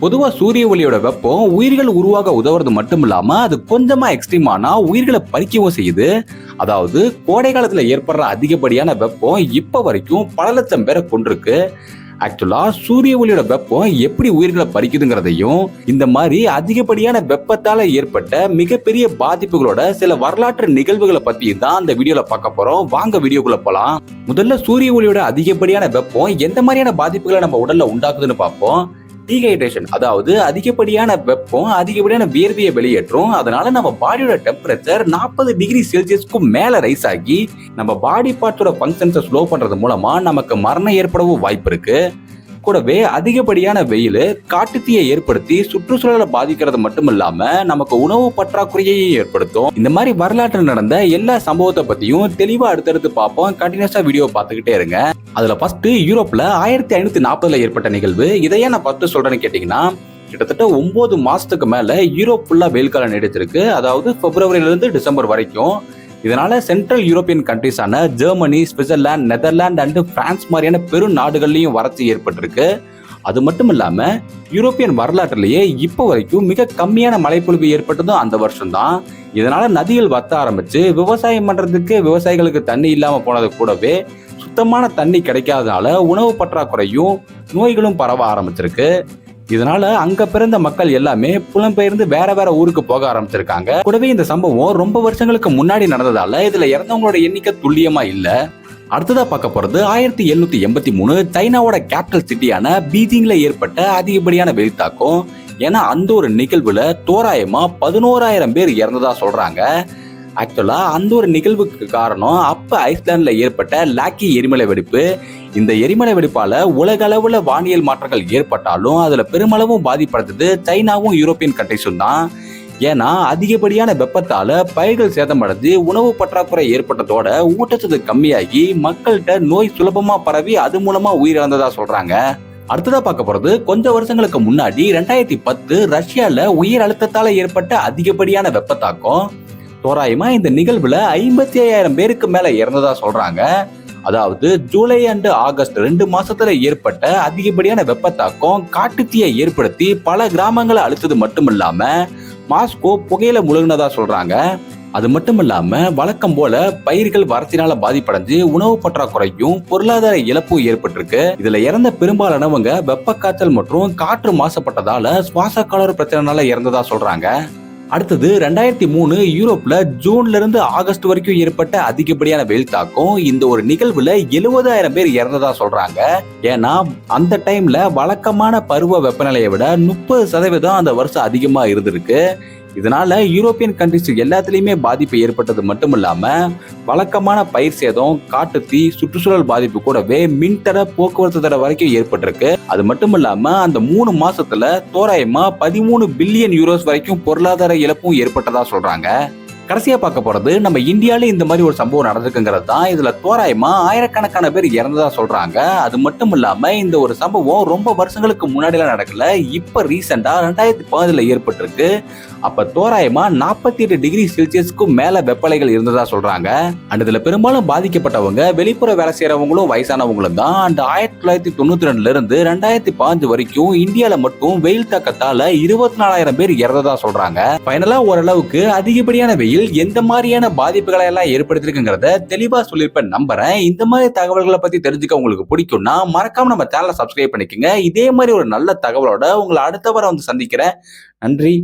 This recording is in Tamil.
பொதுவா சூரிய ஒளியோட வெப்பம் உயிர்கள் உருவாக உதவுறது மட்டும் இல்லாம அது கொஞ்சமா எக்ஸ்ட்ரீம் ஆனா உயிர்களை பறிக்கவும் செய்யுது. அதாவது கோடை காலத்துல ஏற்படுற அதிகப்படியான வெப்பம் இப்ப வரைக்கும் பல லட்சம் பேரை கொண்டிருக்கு. ஆக்சுவலா சூரிய ஒளியோட வெப்பம் எப்படி உயிர்களை பறிக்குதுங்கிறதையும் இந்த மாதிரி அதிகப்படியான வெப்பத்தால ஏற்பட்ட மிகப்பெரிய பாதிப்புகளோட சில வரலாற்று நிகழ்வுகளை பத்தி தான் அந்த வீடியோல பார்க்க போறோம். வாங்க வீடியோக்குள்ள போலாம். முதல்ல சூரிய ஒளியோட அதிகப்படியான வெப்பம் எந்த மாதிரியான பாதிப்புகளை நம்ம உடல்ல உண்டாக்குதுன்னு பார்ப்போம். டீஹைட்ரேஷன், அதாவது அதிகப்படியான வெப்பம் அதிகப்படியான வியர்வையை வெளியேற்றும். அதனால நம்ம பாடியோட டெம்பரேச்சர் 40 டிகிரி செல்சியஸ்க்கும் மேல ரைஸ் ஆகி நம்ம பாடி பார்ட்ஸோட ஃபங்க்ஷன்ஸை ஸ்லோ பண்றது மூலமா நமக்கு மரணம் ஏற்படவும் வாய்ப்பு இருக்கு. கூடவே அதிகப்படியான வெயில் காட்டுத்தீயை ஏற்படுத்தி சுற்றுச்சூழலை பாதிக்கிறது மட்டும் இல்லாம நமக்கு உணவு பற்றாக்குறையை ஏற்படுத்தும். இந்த மாதிரி வரலாற்றில் நடந்த எல்லா சம்பவத்தை பத்தியும் தெளிவா அடுத்தடுத்து பார்ப்போம். கண்டினியூஸா வீடியோ பார்த்துக்கிட்டே இருங்க. அதுல ஃபர்ஸ்ட் யூரோப்ல 1540 ஏற்பட்ட நிகழ்வு. இதையே நான் ஃபர்ஸ்ட் சொல்றேன்னு கேட்டீங்கன்னா, கிட்டத்தட்ட 9 மாசத்துக்கு மேல யூரோப் ஃபுல்லா வெயில் காலம் நீடிச்சிருக்கு. அதாவது பிப்ரவரியில இருந்து டிசம்பர் வரைக்கும். இதனால சென்ட்ரல் யூரோப்பியன் கண்ட்ரிஸான Germany, Switzerland, Netherlands and France மாதிரியான பெரும் நாடுகள்லயும் வறட்சி ஏற்பட்டிருக்கு. அது மட்டும் இல்லாம யூரோப்பியன் வரலாற்றிலேயே இப்போ வரைக்கும் மிக கம்மியான மழைப்பொழிவு ஏற்பட்டதும் அந்த வருஷம் தான். இதனால நதிகள் வத்த ஆரம்பிச்சு விவசாயம் பண்றதுக்கு விவசாயிகளுக்கு தண்ணி இல்லாம போனது கூடவே சுத்தமான தண்ணி கிடைக்காதனால உணவு பற்றாக்குறையும் நோய்களும் பரவ ஆரம்பிச்சிருக்கு. இதனால அங்க பிறந்த மக்கள் எல்லாமே புலம்பெயர்ந்து வேற வேற ஊருக்கு போக ஆரம்பிச்சிருக்காங்க. கூடவே இந்த சம்பவம் ரொம்ப வருஷங்களுக்கு முன்னாடி நடந்ததால இதுல இறந்தவங்களோட எண்ணிக்கை துல்லியமா இல்ல. அடுத்ததா பார்க்க போறது 1783 சைனாவோட கேபிட்டல் சிட்டியான பீஜிங்ல ஏற்பட்ட அதிகப்படியான வெயில் தாக்கம். ஏன்னா அந்த ஒரு நிகழ்வுல தோராயமா 11,000 பேர் இறந்ததா சொல்றாங்க. ஆக்சுவலா அந்த ஒரு நிகழ்வுக்கு காரணம் அப்ப ஐஸ்லாந்துல ஏற்பட்ட லாக்கி எரிமலை வெடிப்பு. இந்த எரிமலை வெடிப்பால உலக அளவுல வானியல் மாற்றங்கள் ஏற்பட்டாலும் அதுல பெருமளவும் பாதிப்படுறது சைனாவும் யூரோப்பியன் கண்ட்ரிஸும் தான். ஏன்னா அதிகப்படியான வெப்பத்தால பயிர்கள் சேதமடைஞ்சு உணவு பற்றாக்குறை ஏற்பட்டதோட ஊட்டச்சத்து கம்மியாகி மக்கள்கிட்ட நோய் சுலபமா பரவி அது மூலமா உயிரிழந்ததா சொல்றாங்க. அடுத்ததா பார்க்க போறது கொஞ்சம் வருஷங்களுக்கு முன்னாடி 2010 ரஷ்யால உயர் அழுத்தத்தால ஏற்பட்ட அதிகப்படியான வெப்பத்தாக்கம். தோராயமா இந்த நிகழ்வுல 55,000 பேருக்கு மேல இறந்ததா சொல்றாங்க. அதாவது ஜூலை அண்ட் ஆகஸ்ட் 2 மாசத்துல ஏற்பட்ட அதிகப்படியான வெப்பத்தாக்கம் காட்டுத்தீயை ஏற்படுத்தி பல கிராமங்களை அழித்தது மட்டும் இல்லாம மாஸ்கோ புகையில முழுகினதா சொல்றாங்க. அது மட்டும் இல்லாம வழக்கம் போல பயிர்கள் வறட்சினால பாதிப்படைஞ்சு உணவு பற்றாக்குறையும் பொருளாதார இழப்பும் ஏற்பட்டிருக்கு. இதுல இறந்த பெரும்பாலானவங்க வெப்ப காய்ச்சல் மற்றும் காற்று மாசுபட்டதால சுவாச காலர் பிரச்சனைனால இறந்ததா சொல்றாங்க. அடுத்தது 2003 யூரோப்ல ஜூன்ல இருந்து ஆகஸ்ட் வரைக்கும் ஏற்பட்ட அதிகப்படியான வெயில் தாக்கம். இந்த ஒரு நிகழ்வுல 70,000 பேர் இறந்ததா சொல்றாங்க. ஏன்னா அந்த டைம்ல வழக்கமான பருவ வெப்பநிலையை விட 30% அந்த வருஷம் அதிகமா இருந்திருக்கு. இதனால யூரோப்பியன் கண்ட்ரிஸ் எல்லாத்துலயுமே பாதிப்பு ஏற்பட்டது மட்டும் இல்லாம வழக்கமான பயிர் சேதம், காட்டுத்தீ, சுற்றுச்சூழல் பாதிப்பு கூடவே மின்தட, போக்குவரத்து தடை வரைக்கும் ஏற்பட்டிருக்கு. அது மட்டும் இல்லாம அந்த 3 மாசத்துல தோராயமா 13 பில்லியன் யூரோஸ் வரைக்கும் பொருளாதார இழப்பும் ஏற்பட்டதா சொல்றாங்க. கடைசியா பார்க்க போறது நம்ம இந்தியால இந்த மாதிரி ஒரு சம்பவம் நடந்திருக்குங்கிறது தான். இதுல தோராயமா ஆயிரக்கணக்கான பேர் இறந்ததா சொல்றாங்க. அது மட்டும் இல்லாம இந்த ஒரு சம்பவம் ரொம்ப வருஷங்களுக்கு முன்னாடி எல்லாம் நடக்கல. இப்ப ரீசெண்டா 2010 ஏற்பட்டிருக்கு. அப்ப தோராயமா 48 டிகிரி செல்சியஸ்க்கும் மேல வெப்பலைகள் இருந்ததா சொல்றாங்க. அண்ட் இதுல பெரும்பாலும் பாதிக்கப்பட்டவங்க வெளிப்புற வேலை செய்யறவங்களும் வயசானவங்களும் தான். அண்ட் 1992 இருந்து 2015 வரைக்கும் இந்தியால மட்டும் வெயில் தாக்கத்தால 24,000 பேர் இறந்ததா சொல்றாங்க. ஃபைனலா ஓரளவுக்கு அதிகப்படியான வெயில் எந்த மாதிரியான பாதிப்புகளை எல்லாம் ஏற்படுத்திருக்குங்கிறத தெளிவா சொல்லியிருப்பேன் நம்புறேன். இந்த மாதிரி தகவல்களை பத்தி தெரிஞ்சுக்க உங்களுக்கு பிடிக்கும்னா மறக்காம நம்ம சேனலை சப்ஸ்கிரைப் பண்ணிக்கோங்க. இதே மாதிரி ஒரு நல்ல தகவலோட உங்களை அடுத்த வாரம் வந்து சந்திக்கிறேன். நன்றி.